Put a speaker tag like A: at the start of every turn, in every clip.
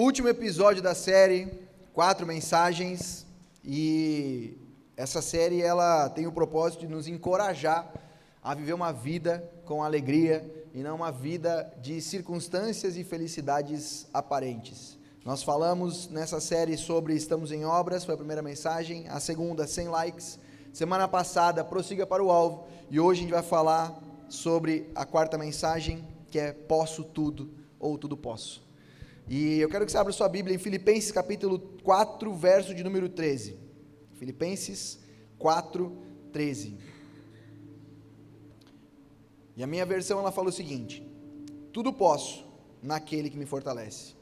A: Último episódio da série, 4 mensagens, e essa série ela tem o propósito de nos encorajar a viver uma vida com alegria e não uma vida de circunstâncias e felicidades aparentes. Nós falamos nessa série sobre Estamos em Obras, foi a primeira mensagem, a segunda, 100 likes, semana passada, prossiga para o alvo, e hoje a gente vai falar sobre a quarta mensagem, que é Posso Tudo, ou Tudo Posso. E eu quero que você abra sua Bíblia em Filipenses capítulo 4, verso de número 13. Filipenses 4, 13. E a minha versão ela fala o seguinte: tudo posso naquele que me fortalece.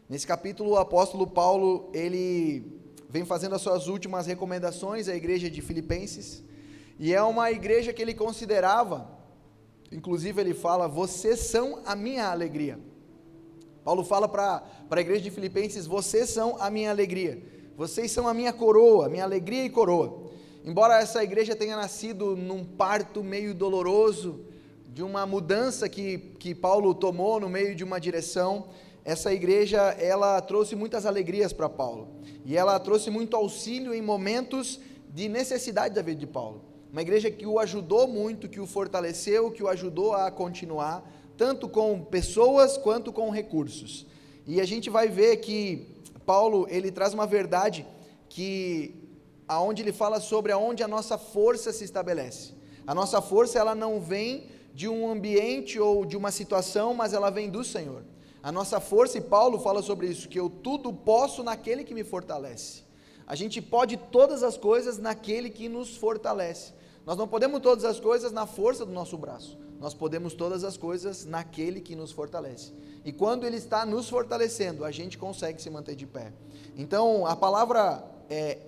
A: Nesse capítulo o apóstolo Paulo, ele vem fazendo as suas últimas recomendações à igreja de Filipenses, e é uma igreja que ele considerava, inclusive ele fala, vocês são a minha alegria. Paulo fala para a igreja de Filipenses, vocês são a minha alegria, vocês são a minha coroa, minha alegria e coroa. Embora essa igreja tenha nascido num parto meio doloroso, de uma mudança que Paulo tomou no meio de uma direção, essa igreja, ela trouxe muitas alegrias para Paulo, e ela trouxe muito auxílio em momentos de necessidade da vida de Paulo. Uma igreja que o ajudou muito, que o fortaleceu, que o ajudou a continuar, tanto com pessoas quanto com recursos. E a gente vai ver que Paulo, ele traz uma verdade aonde ele fala sobre aonde a nossa força se estabelece. A nossa força, ela não vem de um ambiente ou de uma situação, mas ela vem do Senhor. A nossa força, e Paulo fala sobre isso, que eu tudo posso naquele que me fortalece. A gente pode todas as coisas naquele que nos fortalece. Nós não podemos todas as coisas na força do nosso braço. Nós podemos todas as coisas naquele que nos fortalece. E quando Ele está nos fortalecendo, a gente consegue se manter de pé. Então, a palavra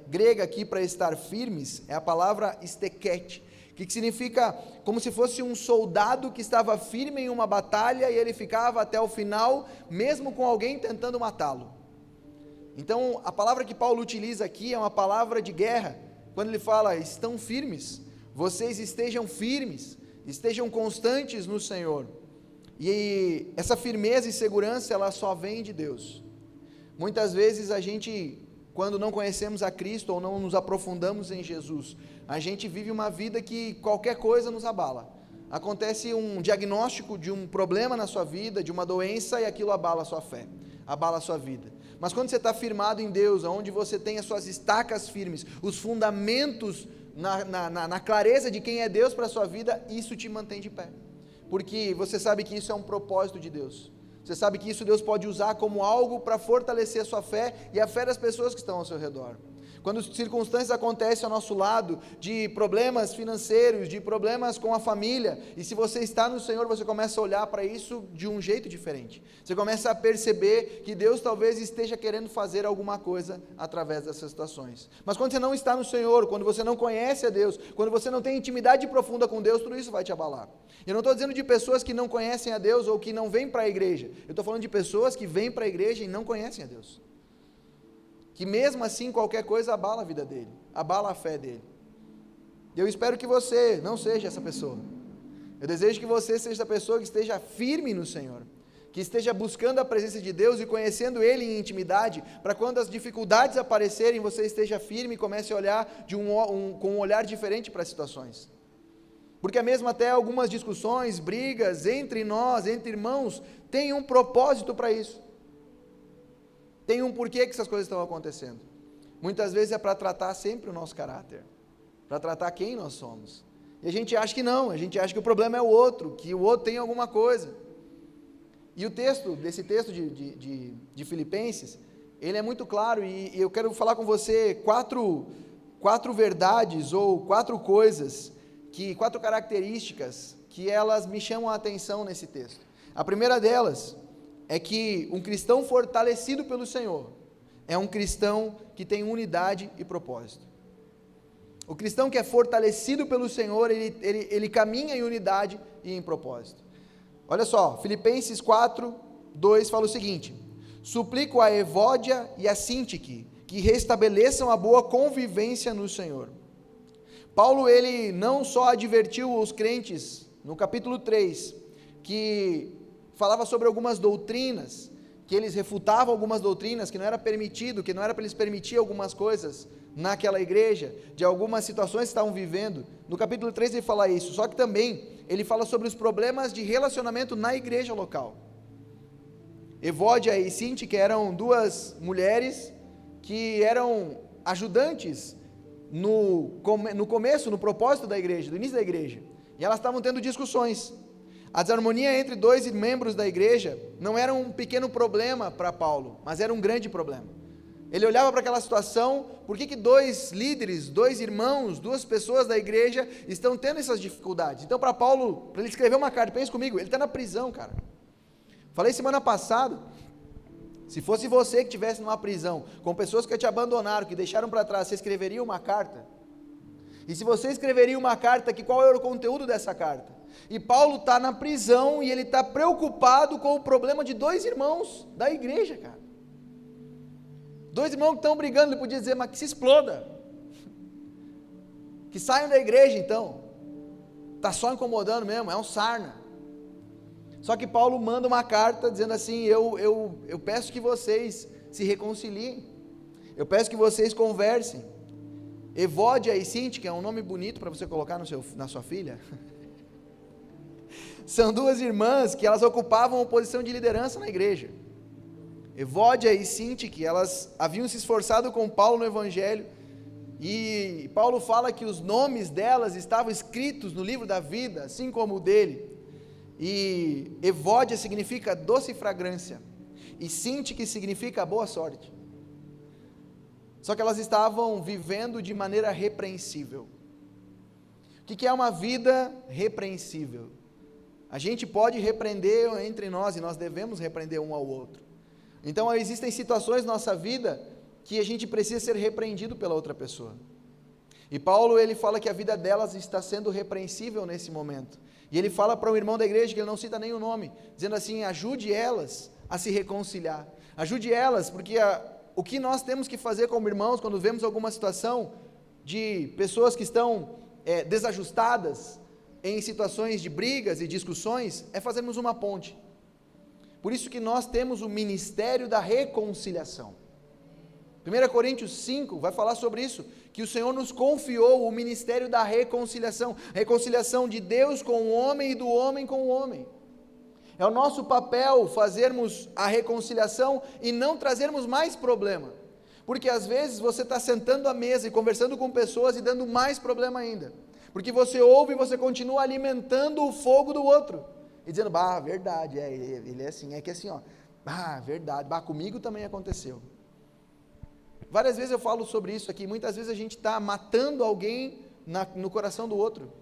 A: grega aqui para estar firmes é a palavra stekete, que significa como se fosse um soldado que estava firme em uma batalha e ele ficava até o final, mesmo com alguém tentando matá-lo. Então, a palavra que Paulo utiliza aqui é uma palavra de guerra, quando ele fala, estão firmes, vocês estejam firmes, estejam constantes no Senhor. E essa firmeza e segurança, ela só vem de Deus. Muitas vezes a gente, quando não conhecemos a Cristo ou não nos aprofundamos em Jesus, a gente vive uma vida que qualquer coisa nos abala. Acontece um diagnóstico de um problema na sua vida, de uma doença, e aquilo abala a sua fé, abala a sua vida. Mas quando você está firmado em Deus, onde você tem as suas estacas firmes, os fundamentos na clareza de quem é Deus para a sua vida, isso te mantém de pé, porque você sabe que isso é um propósito de Deus, você sabe que isso Deus pode usar como algo para fortalecer a sua fé e a fé das pessoas que estão ao seu redor. Quando circunstâncias acontecem ao nosso lado, de problemas financeiros, de problemas com a família, e se você está no Senhor, você começa a olhar para isso de um jeito diferente, você começa a perceber que Deus talvez esteja querendo fazer alguma coisa através dessas situações. Mas quando você não está no Senhor, quando você não conhece a Deus, quando você não tem intimidade profunda com Deus, tudo isso vai te abalar. Eu não estou dizendo de pessoas que não conhecem a Deus ou que não vêm para a igreja, eu estou falando de pessoas que vêm para a igreja e não conhecem a Deus, que mesmo assim qualquer coisa abala a vida dele, abala a fé dele. E eu espero que você não seja essa pessoa. Eu desejo que você seja essa pessoa que esteja firme no Senhor, que esteja buscando a presença de Deus e conhecendo Ele em intimidade, para quando as dificuldades aparecerem, você esteja firme e comece a olhar com um olhar diferente para as situações. Porque mesmo até algumas discussões, brigas entre nós, entre irmãos, tem um propósito para isso. Tem um porquê que essas coisas estão acontecendo. Muitas vezes é para tratar sempre o nosso caráter, para tratar quem nós somos. E a gente acha que não, a gente acha que o problema é o outro, que o outro tem alguma coisa. E o texto, desse texto de Filipenses, ele é muito claro, e eu quero falar com você quatro verdades, ou 4 coisas, 4 características, que elas me chamam a atenção nesse texto. A primeira delas é que um cristão fortalecido pelo Senhor é um cristão que tem unidade e propósito. O cristão que é fortalecido pelo Senhor, ele caminha em unidade e em propósito. Olha só, Filipenses 4, 2 fala o seguinte: suplico a Evódia e a Sintique que restabeleçam a boa convivência no Senhor. Paulo, ele não só advertiu os crentes, no capítulo 3, que falava sobre algumas doutrinas que eles refutavam algumas doutrinas, que não era permitido, que não era para eles permitir algumas coisas naquela igreja, de algumas situações que estavam vivendo. No capítulo 3 ele fala isso, só que também ele fala sobre os problemas de relacionamento na igreja local. Evódia e Sinti, que eram duas mulheres que eram ajudantes no começo, no propósito da igreja, do início da igreja, e elas estavam tendo discussões. A desarmonia entre dois membros da igreja não era um pequeno problema para Paulo, mas era um grande problema. Ele olhava para aquela situação, por que dois líderes, dois irmãos, duas pessoas da igreja estão tendo essas dificuldades? Então para Paulo, para ele escrever uma carta, pense comigo, ele está na prisão, cara. Falei semana passada, se fosse você que estivesse numa prisão, com pessoas que te abandonaram, que deixaram para trás, você escreveria uma carta? E se você escreveria uma carta, qual era o conteúdo dessa carta? E Paulo está na prisão e ele está preocupado com o problema de dois irmãos da igreja, cara. Dois irmãos que estão brigando, ele podia dizer, mas que se exploda. Que saiam da igreja então. Está só incomodando mesmo, é um sarna. Só que Paulo manda uma carta dizendo assim, eu peço que vocês se reconciliem. Eu peço que vocês conversem. Evódia e Sinti, que é um nome bonito para você colocar na sua filha. São duas irmãs que elas ocupavam uma posição de liderança na igreja. Evódia e Sinti, que elas haviam se esforçado com Paulo no evangelho, e Paulo fala que os nomes delas estavam escritos no livro da vida, assim como o dele. E Evódia significa doce fragrância, e Sinti, que significa boa sorte. Só que elas estavam vivendo de maneira repreensível. O que é uma vida repreensível? A gente pode repreender entre nós, e nós devemos repreender um ao outro. Então existem situações na nossa vida que a gente precisa ser repreendido pela outra pessoa. E Paulo, ele fala que a vida delas está sendo repreensível nesse momento. E ele fala para um irmão da igreja, que ele não cita nem o nome, dizendo assim, ajude elas a se reconciliar. Ajude elas, porque o que nós temos que fazer como irmãos, quando vemos alguma situação de pessoas que estão desajustadas, em situações de brigas e discussões, é fazermos uma ponte. Por isso que nós temos o ministério da reconciliação. 1 Coríntios 5 vai falar sobre isso, que o Senhor nos confiou o ministério da reconciliação, reconciliação de Deus com o homem e do homem com o homem. É o nosso papel fazermos a reconciliação e não trazermos mais problema, porque às vezes você está sentando à mesa e conversando com pessoas e dando mais problema ainda, porque você ouve e você continua alimentando o fogo do outro, e dizendo, verdade, ele é assim, é que assim, verdade, comigo também aconteceu. Várias vezes eu falo sobre isso aqui, muitas vezes a gente está matando alguém no coração do outro,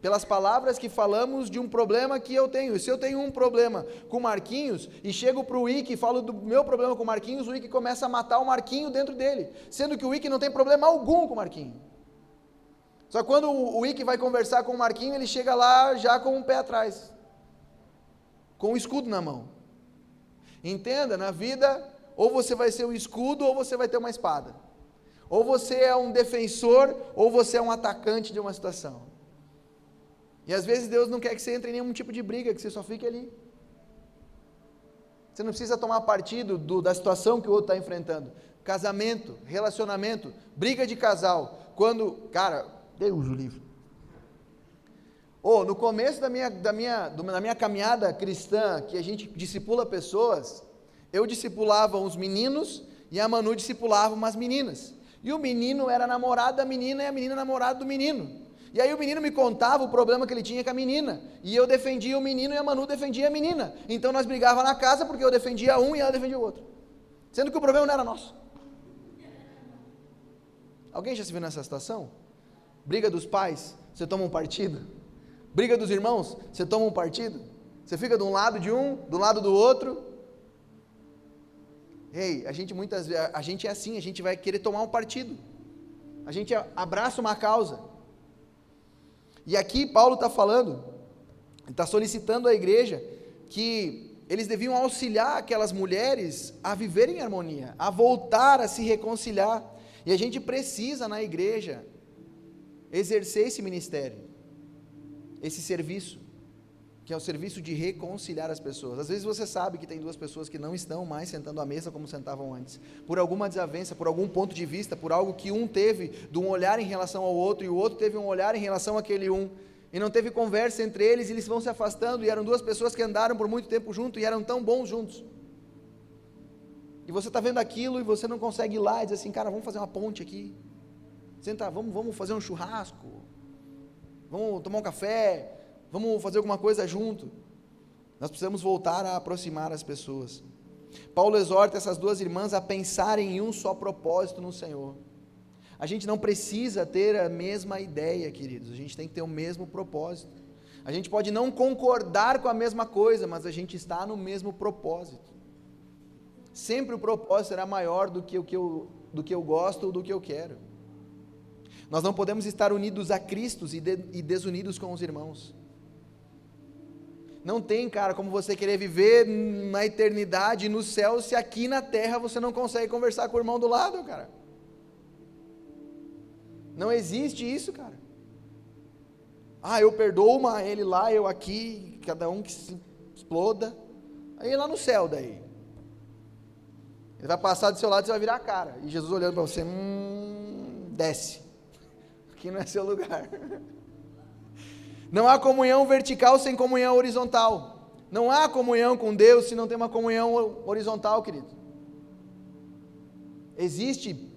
A: pelas palavras que falamos de um problema que eu tenho. Se eu tenho um problema com o Marquinhos, e chego para o Ike e falo do meu problema com o Marquinhos, o Ike começa a matar o Marquinho dentro dele, sendo que o Ike não tem problema algum com o Marquinho. Só que quando o Ike vai conversar com o Marquinho, ele chega lá já com um pé atrás, com um escudo na mão. Entenda, na vida, ou você vai ser um escudo, ou você vai ter uma espada. Ou você é um defensor, ou você é um atacante de uma situação. E às vezes Deus não quer que você entre em nenhum tipo de briga, que você só fique ali. Você não precisa tomar partido da situação que o outro está enfrentando. Casamento, relacionamento, briga de casal. Deus o livre. No começo da minha caminhada cristã, que a gente discipula pessoas, eu discipulava os meninos e a Manu discipulava umas meninas. E o menino era namorado da menina e a menina namorado do menino. E aí o menino me contava o problema que ele tinha com a menina. E eu defendia o menino e a Manu defendia a menina. Então nós brigávamos na casa porque eu defendia um e ela defendia o outro. Sendo que o problema não era nosso. Alguém já se viu nessa situação? Briga dos pais, você toma um partido. Briga dos irmãos, você toma um partido. Você fica de um lado de um, do lado do outro. A gente é assim, a gente vai querer tomar um partido. A gente abraça uma causa. E aqui Paulo está falando, está solicitando à igreja que eles deviam auxiliar aquelas mulheres a viverem em harmonia, a voltar a se reconciliar. E a gente precisa na igreja exercer esse ministério, esse serviço. que é o serviço de reconciliar as pessoas. Às vezes você sabe que tem duas pessoas que não estão mais sentando à mesa como sentavam antes, por alguma desavença, por algum ponto de vista, por algo que um teve de um olhar em relação ao outro, e o outro teve um olhar em relação àquele um, e não teve conversa entre eles, e eles vão se afastando, e eram duas pessoas que andaram por muito tempo juntos, e eram tão bons juntos, e você está vendo aquilo, e você não consegue ir lá, e diz assim, cara, vamos fazer uma ponte aqui, senta, vamos fazer um churrasco, vamos tomar um café, vamos fazer alguma coisa junto. Nós precisamos voltar a aproximar as pessoas. Paulo exorta essas duas irmãs a pensarem em um só propósito no Senhor. A gente não precisa ter a mesma ideia, queridos, a gente tem que ter o mesmo propósito. A gente pode não concordar com a mesma coisa, mas a gente está no mesmo propósito. Sempre o propósito será maior do que eu gosto ou do que eu quero. Nós não podemos estar unidos a Cristo e desunidos com os irmãos. Não tem, cara, como você querer viver na eternidade, no céu, se aqui na terra você não consegue conversar com o irmão do lado, cara. Não existe isso, cara. Eu perdoo ele lá, eu aqui, cada um que se exploda. Aí lá no céu daí. Ele vai passar do seu lado e você vai virar a cara. E Jesus olhando para você, desce. Aqui não é seu lugar. Não há comunhão vertical sem comunhão horizontal. Não há comunhão com Deus se não tem uma comunhão horizontal, querido.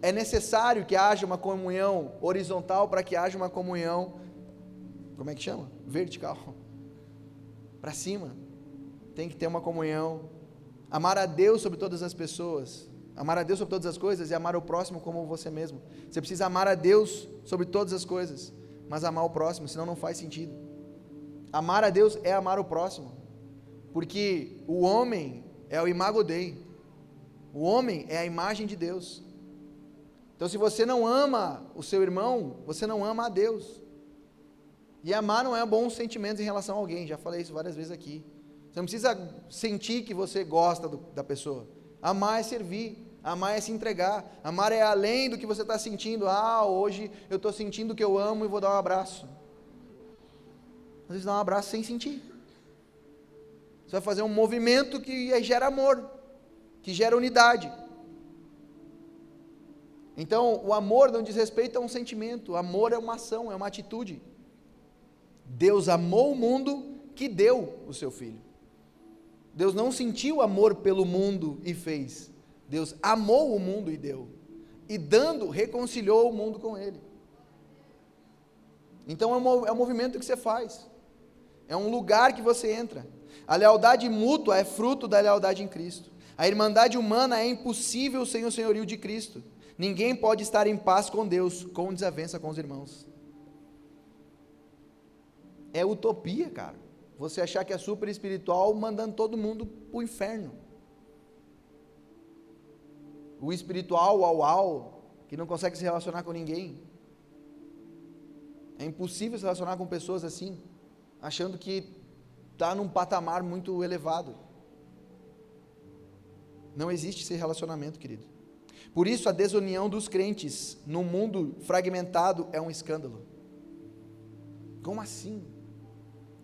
A: É necessário que haja uma comunhão horizontal para que haja uma comunhão, como é que chama? Vertical. Para cima. Tem que ter uma comunhão. Amar a Deus sobre todas as pessoas. Amar a Deus sobre todas as coisas e amar o próximo como você mesmo. Você precisa amar a Deus sobre todas as coisas, mas amar o próximo, senão não faz sentido. Amar a Deus é amar o próximo, porque o homem é o imago Dei, o homem é a imagem de Deus. Então se você não ama o seu irmão, você não ama a Deus. E amar não é bons sentimentos em relação a alguém, já falei isso várias vezes aqui. Você não precisa sentir que você gosta da pessoa. Amar é servir, amar é se entregar, amar é além do que você está sentindo. Hoje eu estou sentindo que eu amo e vou dar um abraço. Às vezes dá um abraço sem sentir. Você vai fazer um movimento que gera amor, que gera unidade. Então, o amor não diz respeito a um sentimento, o amor é uma ação, é uma atitude. Deus amou o mundo que deu o seu Filho. Deus não sentiu amor pelo mundo e fez. Deus amou o mundo e deu. E dando, reconciliou o mundo com Ele. Então é um movimento que você faz. É um lugar que você entra. A lealdade mútua é fruto da lealdade em Cristo. A irmandade humana é impossível sem o senhorio de Cristo. Ninguém pode estar em paz com Deus, com desavença com os irmãos. É utopia, cara. Você achar que é super espiritual mandando todo mundo para o inferno. O espiritual, que não consegue se relacionar com ninguém. É impossível se relacionar com pessoas assim, achando que está num patamar muito elevado. Não existe esse relacionamento, querido. Por isso a desunião dos crentes no mundo fragmentado é um escândalo. Como assim?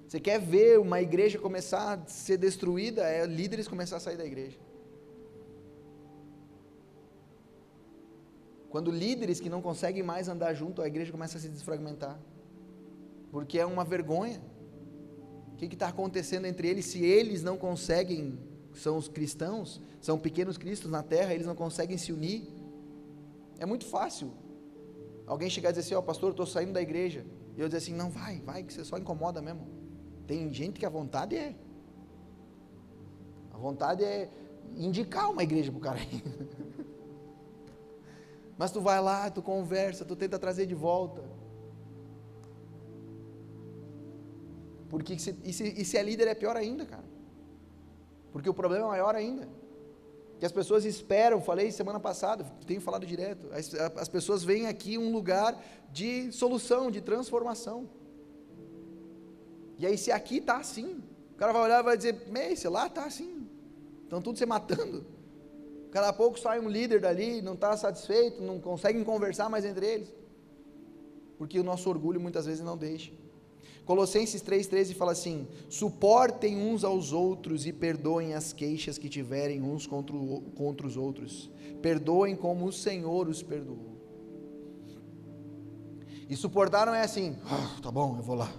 A: Você quer ver uma igreja começar a ser destruída? Líderes começar a sair da igreja. Quando líderes que não conseguem mais andar junto, a igreja começa a se desfragmentar. Porque é uma vergonha. O que está acontecendo entre eles? Se eles não conseguem, são os cristãos, são pequenos cristos na terra, eles não conseguem se unir. É muito fácil alguém chegar e dizer assim, pastor, eu estou saindo da igreja. E eu dizer assim, não, vai, que você só incomoda mesmo. Tem gente que a vontade é indicar uma igreja para o cara aí. Mas tu vai lá, tu conversa, tu tenta trazer de volta. Porque se é líder é pior ainda, cara. Porque o problema é maior ainda. Que as pessoas esperam, falei semana passada, tenho falado direto, as pessoas veem aqui um lugar de solução, de transformação. E aí se aqui está assim, o cara vai olhar e vai dizer, esse lá está assim, estão tudo se matando. Daqui a pouco sai um líder dali, não está satisfeito, não conseguem conversar mais entre eles. Porque o nosso orgulho muitas vezes não deixa. Colossenses 3,13 fala assim: suportem uns aos outros e perdoem as queixas que tiverem uns contra os outros. Perdoem como o Senhor os perdoou. E suportar não é assim, tá bom, eu vou lá.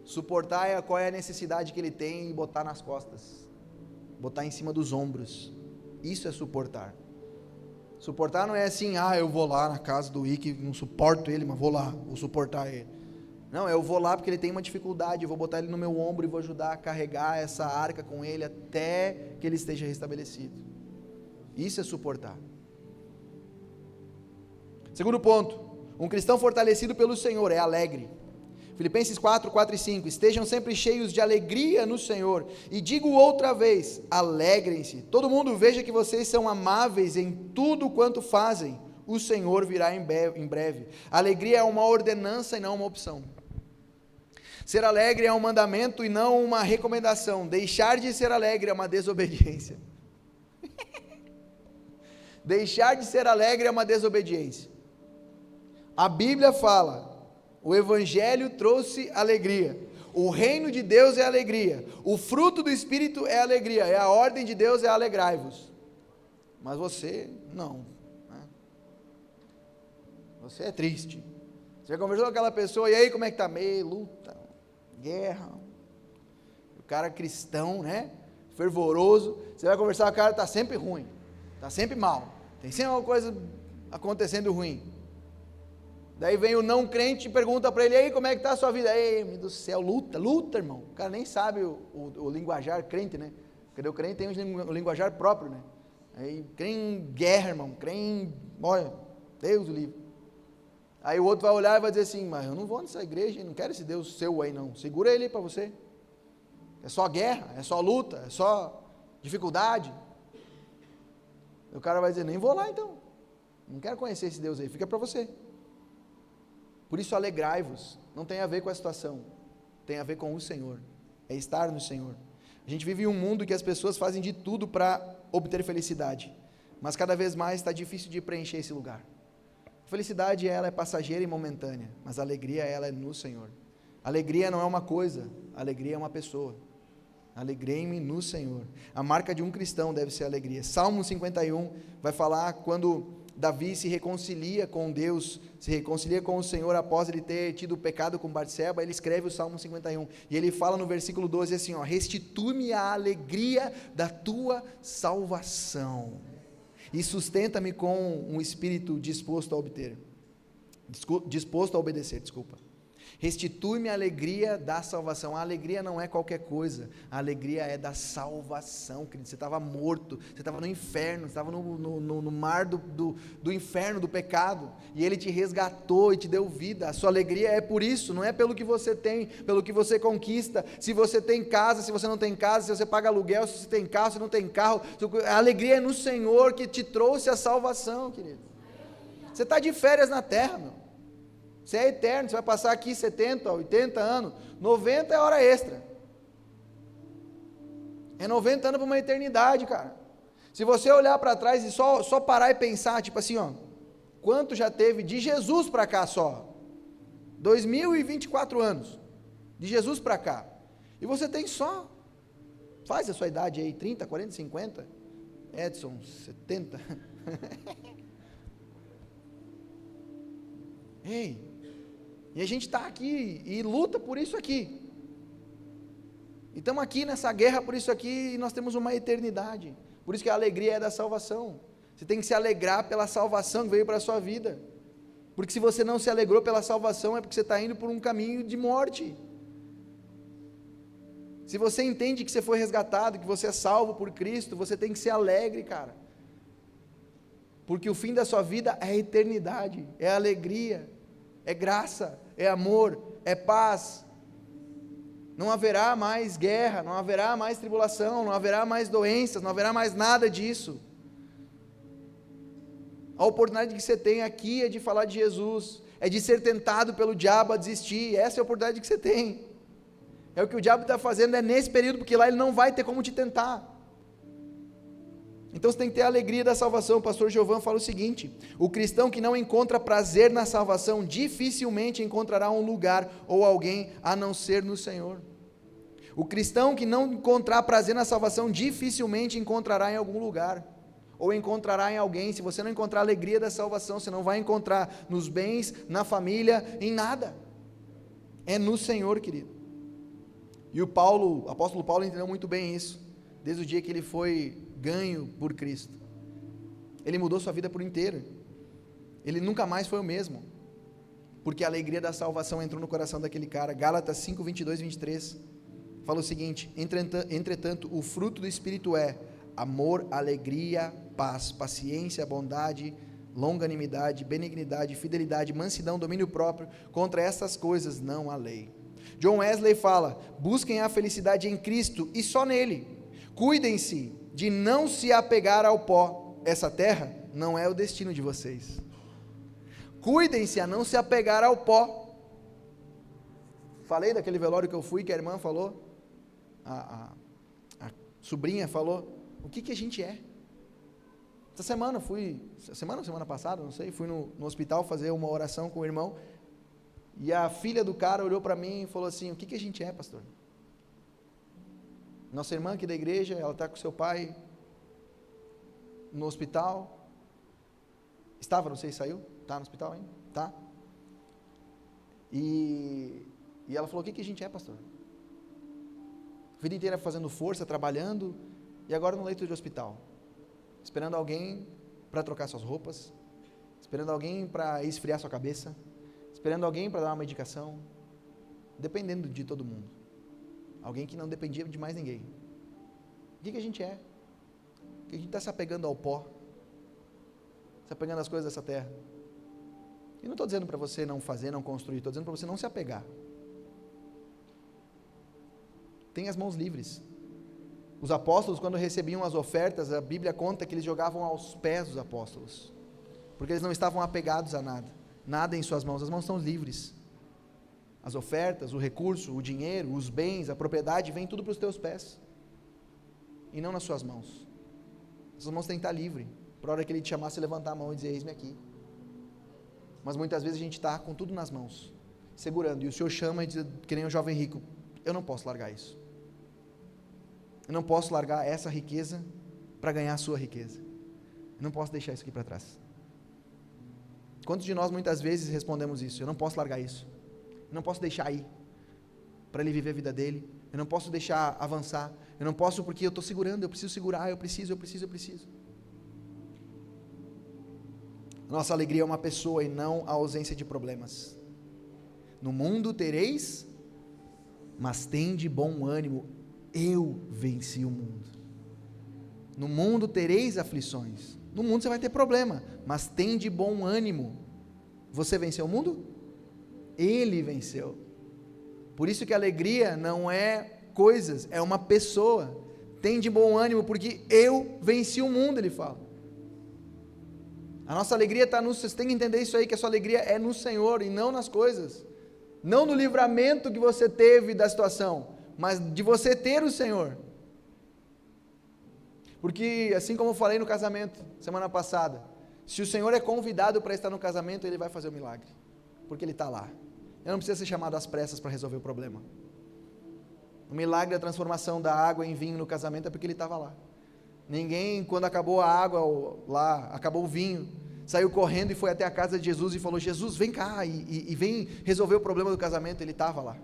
A: Suportar é qual é a necessidade que ele tem e botar nas costas, botar em cima dos ombros. Isso é suportar. Suportar não é assim, eu vou lá na casa do Ike, não suporto ele, mas vou lá, vou suportar ele. Não, eu vou lá porque ele tem uma dificuldade, eu vou botar ele no meu ombro e vou ajudar a carregar essa arca com ele até que ele esteja restabelecido. Isso é suportar. Segundo ponto, um cristão fortalecido pelo Senhor é alegre. Filipenses 4 e 5, estejam sempre cheios de alegria no Senhor, e digo outra vez, alegrem-se, todo mundo veja que vocês são amáveis em tudo quanto fazem, o Senhor virá em breve. Alegria é uma ordenança e não uma opção. Ser alegre é um mandamento e não uma recomendação. Deixar de ser alegre é uma desobediência. Deixar de ser alegre é uma desobediência. A Bíblia fala, o Evangelho trouxe alegria, o reino de Deus é alegria, o fruto do Espírito é alegria, a ordem de Deus é alegrai-vos. Mas você, não. Você é triste. Você conversou com aquela pessoa, e aí como é que está? Meio, luta, guerra. O cara cristão, fervoroso, você vai conversar com o cara, está sempre ruim, está sempre mal, tem sempre alguma coisa acontecendo ruim. Daí vem o não crente e pergunta para ele, e aí como é que está a sua vida? Ei, meu Deus do céu, luta, irmão. O cara nem sabe o linguajar crente, Porque o crente tem um linguajar próprio, Aí crê em guerra, irmão, crê em, olha, Deus o livre. Aí o outro vai olhar e vai dizer assim, mas eu não vou nessa igreja, não quero esse Deus seu aí não, segura ele aí para você. É só guerra, é só luta, é só dificuldade. E o cara vai dizer, nem vou lá então, não quero conhecer esse Deus aí, fica para você. Por isso alegrai-vos, não tem a ver com a situação, tem a ver com o Senhor, é estar no Senhor. A gente vive em um mundo que as pessoas fazem de tudo para obter felicidade, mas cada vez mais está difícil de preencher esse lugar. A felicidade ela é passageira e momentânea, mas a alegria ela é no Senhor. A alegria não é uma coisa, a alegria é uma pessoa. Alegrei-me no Senhor. A marca de um cristão deve ser a alegria. Salmo 51 vai falar quando Davi se reconcilia com Deus, se reconcilia com o Senhor após ele ter tido pecado com Batseba, ele escreve o Salmo 51, e ele fala no versículo 12 assim, restitui-me a alegria da tua salvação, e sustenta-me com um espírito disposto a obedecer, restitui-me a alegria da salvação. A alegria não é qualquer coisa, a alegria é da salvação, querido. Você estava morto, você estava no inferno, você estava no mar do inferno, do pecado, e Ele te resgatou e te deu vida. A sua alegria é por isso, não é pelo que você tem, pelo que você conquista, se você tem casa, se você não tem casa, se você paga aluguel, se você tem carro, se não tem carro. A alegria é no Senhor que te trouxe a salvação, querido. Você está de férias na terra, meu. Você é eterno, você vai passar aqui 70, 80 anos, 90 é hora extra. É 90 anos para uma eternidade, cara. Se você olhar para trás e só parar e pensar, tipo assim, quanto já teve de Jesus para cá só? 2024 anos, de Jesus para cá. E você tem só, faz a sua idade aí, 30, 40, 50, Edson, 70. Ei, e a gente está aqui e luta por isso aqui. E estamos aqui nessa guerra por isso aqui e nós temos uma eternidade. Por isso que a alegria é da salvação. Você tem que se alegrar pela salvação que veio para a sua vida. Porque se você não se alegrou pela salvação é porque você está indo por um caminho de morte. Se você entende que você foi resgatado, que você é salvo por Cristo, você tem que ser alegre, cara. Porque o fim da sua vida é a eternidade, é a alegria, é graça, é amor, é paz. Não haverá mais guerra, não haverá mais tribulação, não haverá mais doenças, não haverá mais nada disso. A oportunidade que você tem aqui é de falar de Jesus, é de ser tentado pelo diabo a desistir. Essa é a oportunidade que você tem. É o que o diabo está fazendo nesse período, porque lá ele não vai ter como te tentar. Então você tem que ter a alegria da salvação. O pastor Giovan fala o seguinte: o cristão que não encontra prazer na salvação dificilmente encontrará um lugar ou alguém a não ser no Senhor. O cristão que não encontrar prazer na salvação dificilmente encontrará em algum lugar ou encontrará em alguém. Se você não encontrar a alegria da salvação, você não vai encontrar nos bens, na família, em nada. É no Senhor, querido. E o apóstolo Paulo entendeu muito bem isso, desde o dia que ele foi ganho por Cristo. Ele mudou sua vida por inteiro. Ele nunca mais foi o mesmo, porque a alegria da salvação entrou no coração daquele cara. Gálatas 5, 22 e 23, fala o seguinte: entretanto, o fruto do Espírito é amor, alegria, paz, paciência, bondade, longanimidade, benignidade, fidelidade, mansidão, domínio próprio. Contra essas coisas não há lei. John Wesley fala: busquem a felicidade em Cristo e só nele. Cuidem-se de não se apegar ao pó. Essa terra não é o destino de vocês. Cuidem-se a não se apegar ao pó. Falei daquele velório que eu fui, que a irmã falou, a sobrinha falou, o que a gente é? Essa semana semana passada, não sei, fui no hospital fazer uma oração com o irmão, e a filha do cara olhou para mim e falou assim: o que a gente é, pastor? Nossa irmã aqui da igreja, ela está com seu pai no hospital, estava, não sei se saiu, está no hospital ainda? Tá. E ela falou: o que a gente é, pastor? A vida inteira fazendo força, trabalhando, e agora no leito de hospital, esperando alguém para trocar suas roupas, esperando alguém para esfriar sua cabeça, esperando alguém para dar uma medicação, dependendo de todo mundo. Alguém que não dependia de mais ninguém. O que a gente é? Que a gente está se apegando ao pó, se apegando às coisas dessa terra. E não estou dizendo para você não fazer, não construir, estou dizendo para você não se apegar. Tenha as mãos livres. Os apóstolos, quando recebiam as ofertas, a Bíblia conta que eles jogavam aos pés dos apóstolos, porque eles não estavam apegados a nada, nada em suas mãos, as mãos estão livres. As ofertas, o recurso, o dinheiro, os bens, a propriedade, vem tudo para os teus pés, e não nas suas mãos. As suas mãos têm que estar livres, para a hora que ele te chamar, você levantar a mão e dizer: eis-me aqui. Mas muitas vezes a gente está com tudo nas mãos, segurando, e o Senhor chama e diz, que nem um jovem rico: eu não posso largar isso. Eu não posso largar essa riqueza para ganhar a sua riqueza. Eu não posso deixar isso aqui para trás. Quantos de nós muitas vezes respondemos isso? Eu não posso largar isso. Eu não posso deixar ir para ele viver a vida dele. Eu não posso deixar avançar. Eu não posso porque eu estou segurando, eu preciso segurar, eu preciso. Nossa alegria é uma pessoa e não a ausência de problemas. No mundo tereis, mas tende bom ânimo. Eu venci o mundo. No mundo tereis aflições. No mundo você vai ter problema, mas tende bom ânimo. Você venceu o mundo? Ele venceu. Por isso que a alegria não é coisas, é uma pessoa. Tende bom ânimo, porque eu venci o mundo, ele fala. A nossa alegria está no... Você tem que entender isso aí, que a sua alegria é no Senhor e não nas coisas. Não no livramento que você teve da situação, mas de você ter o Senhor. Porque, assim como eu falei no casamento, semana passada, se o Senhor é convidado para estar no casamento, Ele vai fazer o milagre, porque Ele está lá. Eu não preciso ser chamado às pressas para resolver o problema. O milagre da transformação da água em vinho no casamento é porque Ele estava lá. Ninguém, quando acabou a água lá, acabou o vinho, saiu correndo e foi até a casa de Jesus e falou: Jesus, vem cá e vem resolver o problema do casamento. Ele estava lá.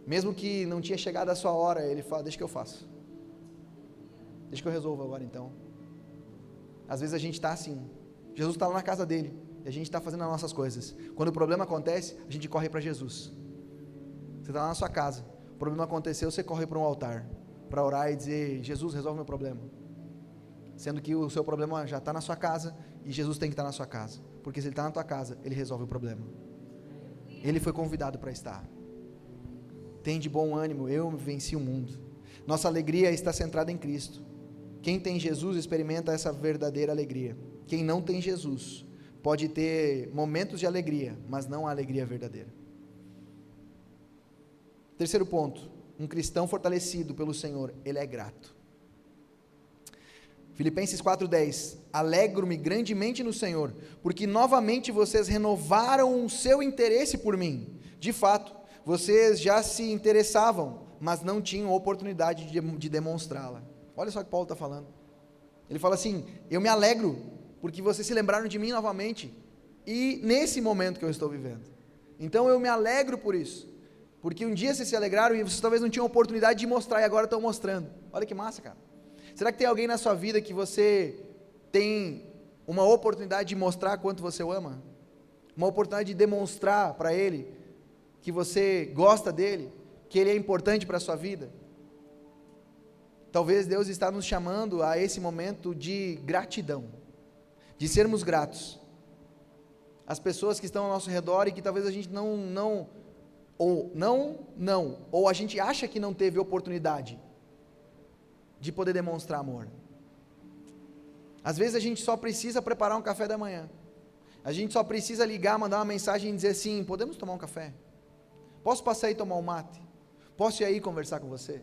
A: Mesmo que não tinha chegado a sua hora, ele fala: deixa que eu faço. Deixa que eu resolvo agora então. Às vezes a gente está assim, Jesus está lá na casa dele, e a gente está fazendo as nossas coisas. Quando o problema acontece, a gente corre para Jesus. Você está lá na sua casa, o problema aconteceu, você corre para um altar, para orar e dizer: Jesus, resolve meu problema. Sendo que o seu problema já está na sua casa, e Jesus tem que estar na sua casa, porque se Ele está na tua casa, Ele resolve o problema. Ele foi convidado para estar. Tem de bom ânimo, eu venci o mundo. Nossa alegria está centrada em Cristo. Quem tem Jesus experimenta essa verdadeira alegria. Quem não tem Jesus pode ter momentos de alegria, mas não a alegria verdadeira. Terceiro ponto: um cristão fortalecido pelo Senhor, ele é grato. Filipenses 4:10, alegro-me grandemente no Senhor, porque novamente vocês renovaram o seu interesse por mim. De fato, vocês já se interessavam, mas não tinham oportunidade de demonstrá-la. Olha só o que Paulo está falando. Ele fala assim, eu me alegro, porque vocês se lembraram de mim novamente, e nesse momento que eu estou vivendo. Então eu me alegro por isso, porque um dia vocês se alegraram e vocês talvez não tinham oportunidade de mostrar, e agora estão mostrando. Olha que massa, cara. Será que tem alguém na sua vida que você tem uma oportunidade de mostrar quanto você o ama? Uma oportunidade de demonstrar para ele que você gosta dele, que ele é importante para a sua vida? Talvez Deus está nos chamando a esse momento de gratidão, de sermos gratos às pessoas que estão ao nosso redor e que talvez a gente ou a gente acha que não teve oportunidade de poder demonstrar amor. Às vezes a gente só precisa preparar um café da manhã, a gente só precisa ligar, mandar uma mensagem e dizer assim, podemos tomar um café? Posso passar aí tomar um mate? Posso ir aí conversar com você?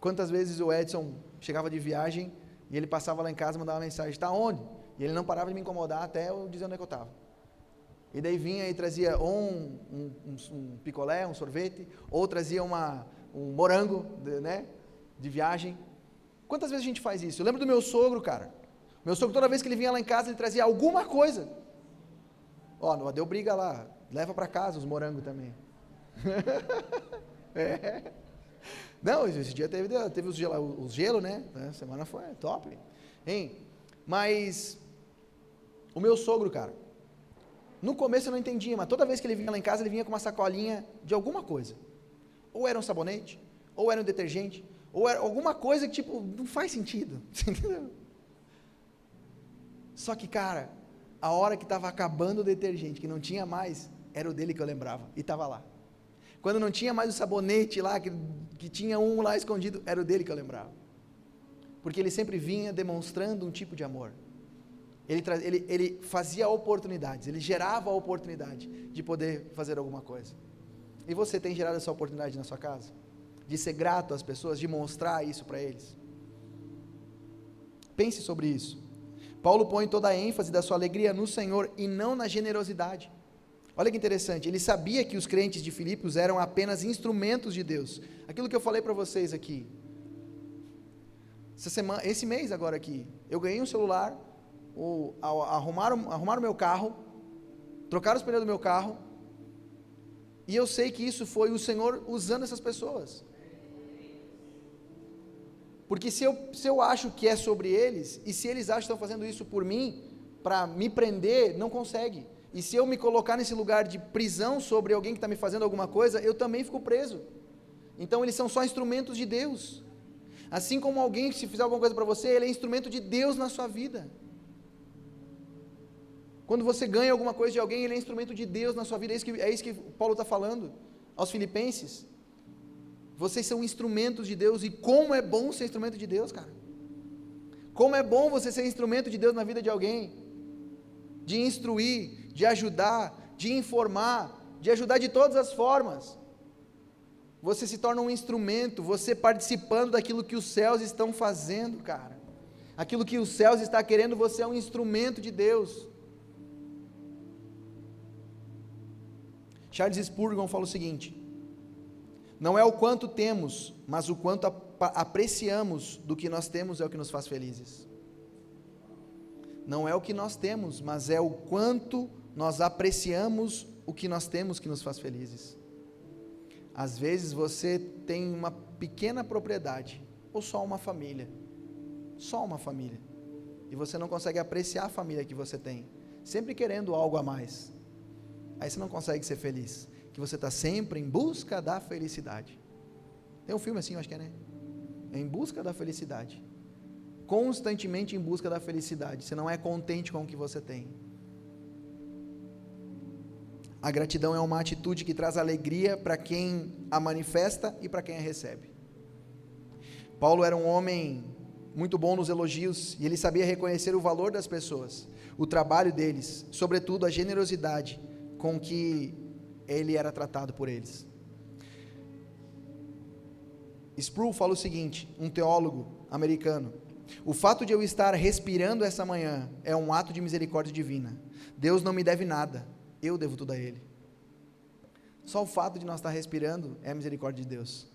A: Quantas vezes o Edson chegava de viagem e ele passava lá em casa e mandava uma mensagem, está onde? E ele não parava de me incomodar até eu dizer onde é que eu estava. E daí vinha e trazia ou um picolé, um sorvete, ou trazia um morango, de viagem. Quantas vezes a gente faz isso? Eu lembro do meu sogro, cara. Meu sogro, toda vez que ele vinha lá em casa, ele trazia alguma coisa. Ó, não deu briga lá, leva para casa os morangos também. Não, esse dia teve os gelo, né? A semana foi top. Hein? Mas o meu sogro, cara, no começo eu não entendia, mas toda vez que ele vinha lá em casa, ele vinha com uma sacolinha de alguma coisa. Ou era um sabonete, ou era um detergente, ou era alguma coisa que, tipo, não faz sentido. Entendeu? Só que, cara, a hora que estava acabando o detergente, que não tinha mais, era o dele que eu lembrava, e estava lá. Quando não tinha mais o sabonete lá, que tinha um lá escondido, era o dele que eu lembrava. Porque ele sempre vinha demonstrando um tipo de amor. Ele fazia oportunidades, ele gerava a oportunidade de poder fazer alguma coisa. E você tem gerado essa oportunidade na sua casa? De ser grato às pessoas, de mostrar isso para eles? Pense sobre isso. Paulo põe toda a ênfase da sua alegria no Senhor e não na generosidade. Olha que interessante, ele sabia que os crentes de Filipos eram apenas instrumentos de Deus. Aquilo que eu falei para vocês aqui. Esse mês agora aqui, eu ganhei um celular, arrumaram o meu carro, trocaram os pneus do meu carro, e eu sei que isso foi o Senhor usando essas pessoas. Porque se eu acho que é sobre eles, e se eles acham que estão fazendo isso por mim, para me prender, não consegue. E se eu me colocar nesse lugar de prisão sobre alguém que está me fazendo alguma coisa, eu também fico preso. Então eles são só instrumentos de Deus. Assim como alguém, se fizer alguma coisa para você, ele é instrumento de Deus na sua vida. Quando você ganha alguma coisa de alguém, ele é instrumento de Deus na sua vida. É isso que Paulo está falando aos Filipenses. Vocês são instrumentos de Deus, e como é bom ser instrumento de Deus, cara. Como é bom você ser instrumento de Deus na vida de alguém, de instruir, de ajudar, de informar, de ajudar de todas as formas. Você se torna um instrumento, você participando daquilo que os céus estão fazendo, cara. Aquilo que os céus estão querendo, você é um instrumento de Deus. Charles Spurgeon fala o seguinte: não é o quanto temos, mas o quanto apreciamos do que nós temos é o que nos faz felizes. Não é o que nós temos, mas é o quanto nós apreciamos o que nós temos que nos faz felizes. Às vezes você tem uma pequena propriedade, ou só uma família, e você não consegue apreciar a família que você tem, sempre querendo algo a mais. Aí você não consegue ser feliz, que você está sempre em busca da felicidade. Tem um filme assim, eu acho que é, né? Em busca da felicidade. Constantemente em busca da felicidade. Você não é contente com o que você tem. A gratidão é uma atitude que traz alegria para quem a manifesta e para quem a recebe. Paulo era um homem muito bom nos elogios, e ele sabia reconhecer o valor das pessoas, o trabalho deles, sobretudo a generosidade com que ele era tratado por eles. Sproul fala o seguinte, um teólogo americano: o fato de eu estar respirando essa manhã é um ato de misericórdia divina. Deus não me deve nada, eu devo tudo a Ele. Só o fato de nós estar respirando é a misericórdia de Deus.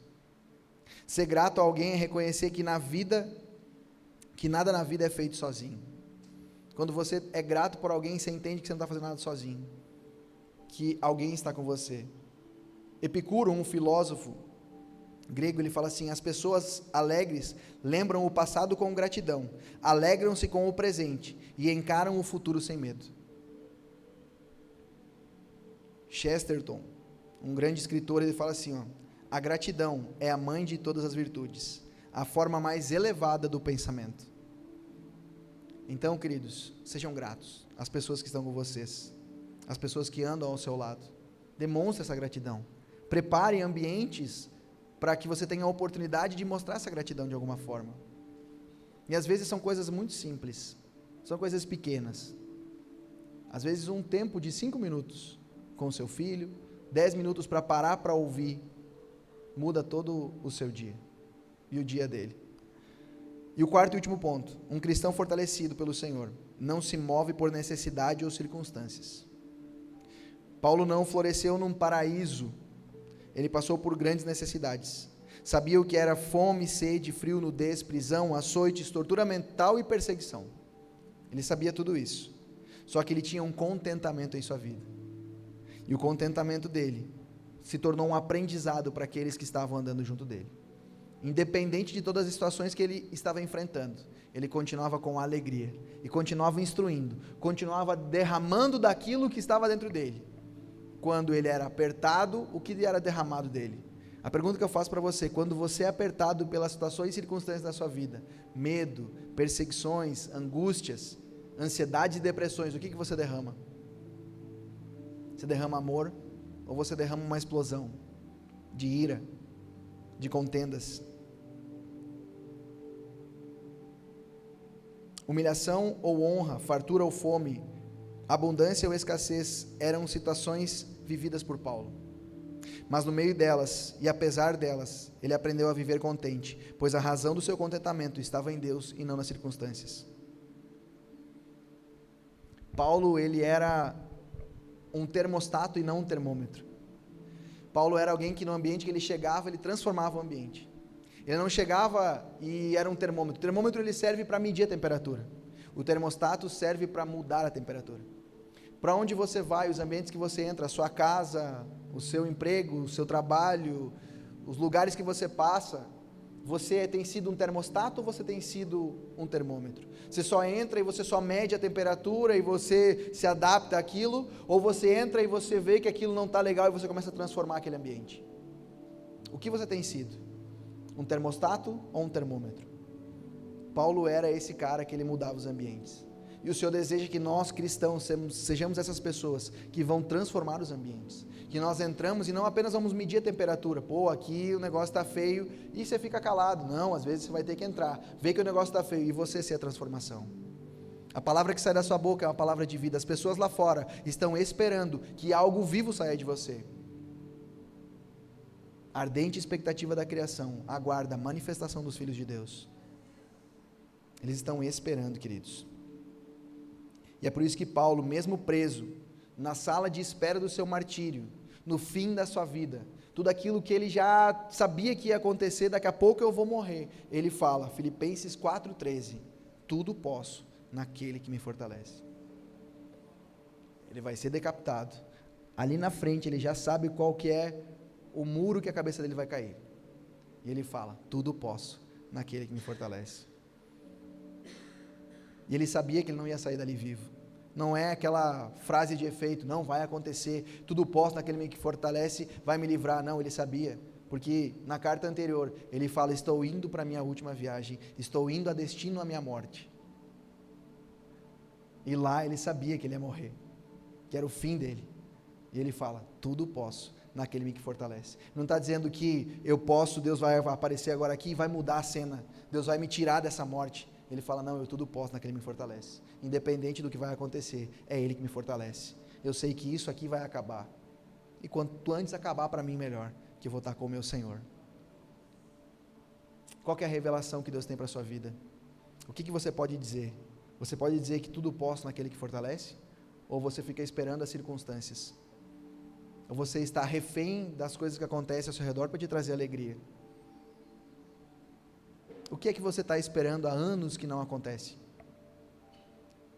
A: Ser grato a alguém é reconhecer que nada na vida é feito sozinho. Quando você é grato por alguém, você entende que você não está fazendo nada sozinho, que alguém está com você. Epicuro, um filósofo grego, ele fala assim: as pessoas alegres lembram o passado com gratidão, alegram-se com o presente e encaram o futuro sem medo. Chesterton, um grande escritor, ele fala assim, a gratidão é a mãe de todas as virtudes, a forma mais elevada do pensamento. Então, queridos, sejam gratos às pessoas que estão com vocês, às pessoas que andam ao seu lado. Demonstre essa gratidão. Prepare ambientes para que você tenha a oportunidade de mostrar essa gratidão de alguma forma. E às vezes são coisas muito simples, são coisas pequenas. Às vezes um tempo de 5 minutos com o seu filho, 10 minutos para parar para ouvir, muda todo o seu dia e o dia dele. E o quarto e último ponto: um cristão fortalecido pelo Senhor não se move por necessidade ou circunstâncias. Paulo não floresceu num paraíso, ele passou por grandes necessidades. Sabia o que era fome, sede, frio, nudez, prisão, açoites, tortura mental e perseguição. Ele sabia tudo isso, só que ele tinha um contentamento em sua vida, e o contentamento dele se tornou um aprendizado para aqueles que estavam andando junto dele. Independente de todas as situações que ele estava enfrentando, ele continuava com alegria, e continuava instruindo, continuava derramando daquilo que estava dentro dele. Quando ele era apertado, o que era derramado dele? A pergunta que eu faço para você: quando você é apertado pelas situações e circunstâncias da sua vida, medo, perseguições, angústias, ansiedade e depressões, o que você derrama? Você derrama amor, ou você derrama uma explosão de ira, de contendas? Humilhação ou honra, fartura ou fome, abundância ou escassez eram situações vividas por Paulo. Mas no meio delas, e apesar delas, ele aprendeu a viver contente, pois a razão do seu contentamento estava em Deus e não nas circunstâncias. Paulo, ele era um termostato e não um termômetro. Paulo era alguém que no ambiente que ele chegava, ele transformava o ambiente. Ele não chegava e era um termômetro. O termômetro ele serve para medir a temperatura. O termostato serve para mudar a temperatura. Para onde você vai, os ambientes que você entra, a sua casa, o seu emprego, o seu trabalho, os lugares que você passa, você tem sido um termostato ou você tem sido um termômetro? Você só entra e você só mede a temperatura e você se adapta àquilo, ou você entra e você vê que aquilo não está legal e você começa a transformar aquele ambiente? O que você tem sido? Um termostato ou um termômetro? Paulo era esse cara que ele mudava os ambientes. E o Senhor deseja que nós cristãos sejamos essas pessoas que vão transformar os ambientes. Que nós entramos e não apenas vamos medir a temperatura. Pô, aqui o negócio está feio e você fica calado. Não, às vezes você vai ter que entrar, ver que o negócio está feio e você ser a transformação. A palavra que sai da sua boca é uma palavra de vida. As pessoas lá fora estão esperando que algo vivo saia de você. A ardente expectativa da criação aguarda a manifestação dos filhos de Deus. Eles estão esperando, queridos. E é por isso que Paulo, mesmo preso, na sala de espera do seu martírio, no fim da sua vida, tudo aquilo que ele já sabia que ia acontecer, daqui a pouco eu vou morrer, ele fala, Filipenses 4,13, tudo posso naquele que me fortalece. Ele vai ser decapitado, ali na frente ele já sabe qual que é o muro que a cabeça dele vai cair, e ele fala, tudo posso naquele que me fortalece. E ele sabia que ele não ia sair dali vivo. Não é aquela frase de efeito, não vai acontecer, tudo posso naquele que me fortalece, vai me livrar. Não, ele sabia, porque na carta anterior ele fala, estou indo para a minha última viagem, estou indo a destino à minha morte. E lá ele sabia que ele ia morrer, que era o fim dele. E ele fala, tudo posso naquele que fortalece. Não está dizendo que eu posso, Deus vai aparecer agora aqui e vai mudar a cena, Deus vai me tirar dessa morte. Ele fala, não, eu tudo posso naquele que me fortalece. Independente do que vai acontecer, é Ele que me fortalece. Eu sei que isso aqui vai acabar. E quanto antes acabar para mim, melhor, que eu vou estar com o meu Senhor. Qual que é a revelação que Deus tem para a sua vida? O que você pode dizer? Você pode dizer que tudo posso naquele que fortalece? Ou você fica esperando as circunstâncias? Ou você está refém das coisas que acontecem ao seu redor para te trazer alegria? O que é que você está esperando há anos que não acontece?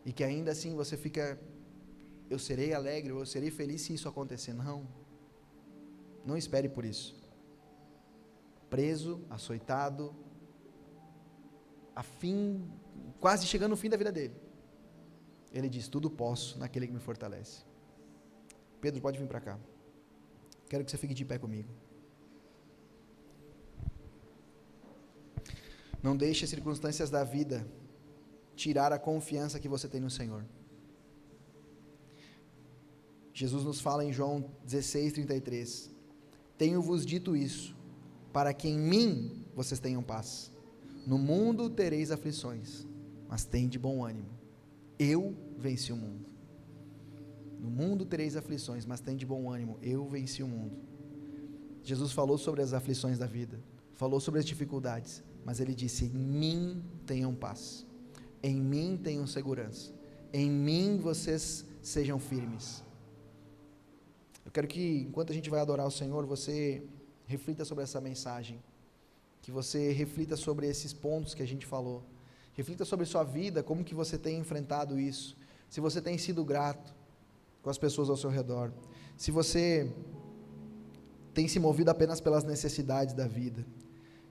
A: E que ainda assim você fica, eu serei alegre, ou eu serei feliz se isso acontecer. Não espere por isso. Preso, açoitado, quase chegando no fim da vida dele. Ele diz, tudo posso naquele que me fortalece. Pedro, pode vir para cá. Quero que você fique de pé comigo. Não deixe as circunstâncias da vida tirar a confiança que você tem no Senhor. Jesus nos fala em João 16:33. Tenho-vos dito isso, para que em mim vocês tenham paz. No mundo tereis aflições, mas tende bom ânimo. Eu venci o mundo. No mundo tereis aflições, mas tende bom ânimo. Eu venci o mundo. Jesus falou sobre as aflições da vida, falou sobre as dificuldades, mas ele disse, em mim tenham paz. Em mim tenham segurança. Em mim vocês sejam firmes. Eu quero que, enquanto a gente vai adorar o Senhor, você reflita sobre essa mensagem. Que você reflita sobre esses pontos que a gente falou. Reflita sobre sua vida, como que você tem enfrentado isso. Se você tem sido grato com as pessoas ao seu redor. Se você tem se movido apenas pelas necessidades da vida.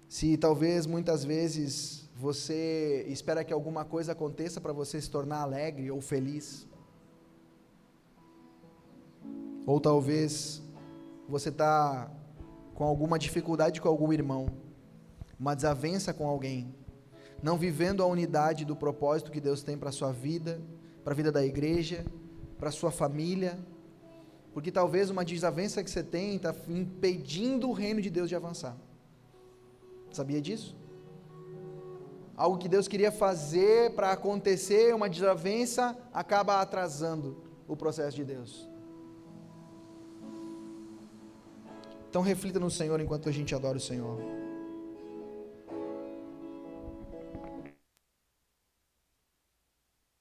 A: Se talvez, muitas vezes, você espera que alguma coisa aconteça para você se tornar alegre ou feliz. Ou talvez você está com alguma dificuldade com algum irmão, uma desavença com alguém, não vivendo a unidade do propósito que Deus tem para a sua vida, para a vida da igreja, para a sua família, porque talvez uma desavença que você tem está impedindo o reino de Deus de avançar. Sabia disso? Algo que Deus queria fazer para acontecer, uma desavença, acaba atrasando o processo de Deus. Então reflita no Senhor enquanto a gente adora o Senhor.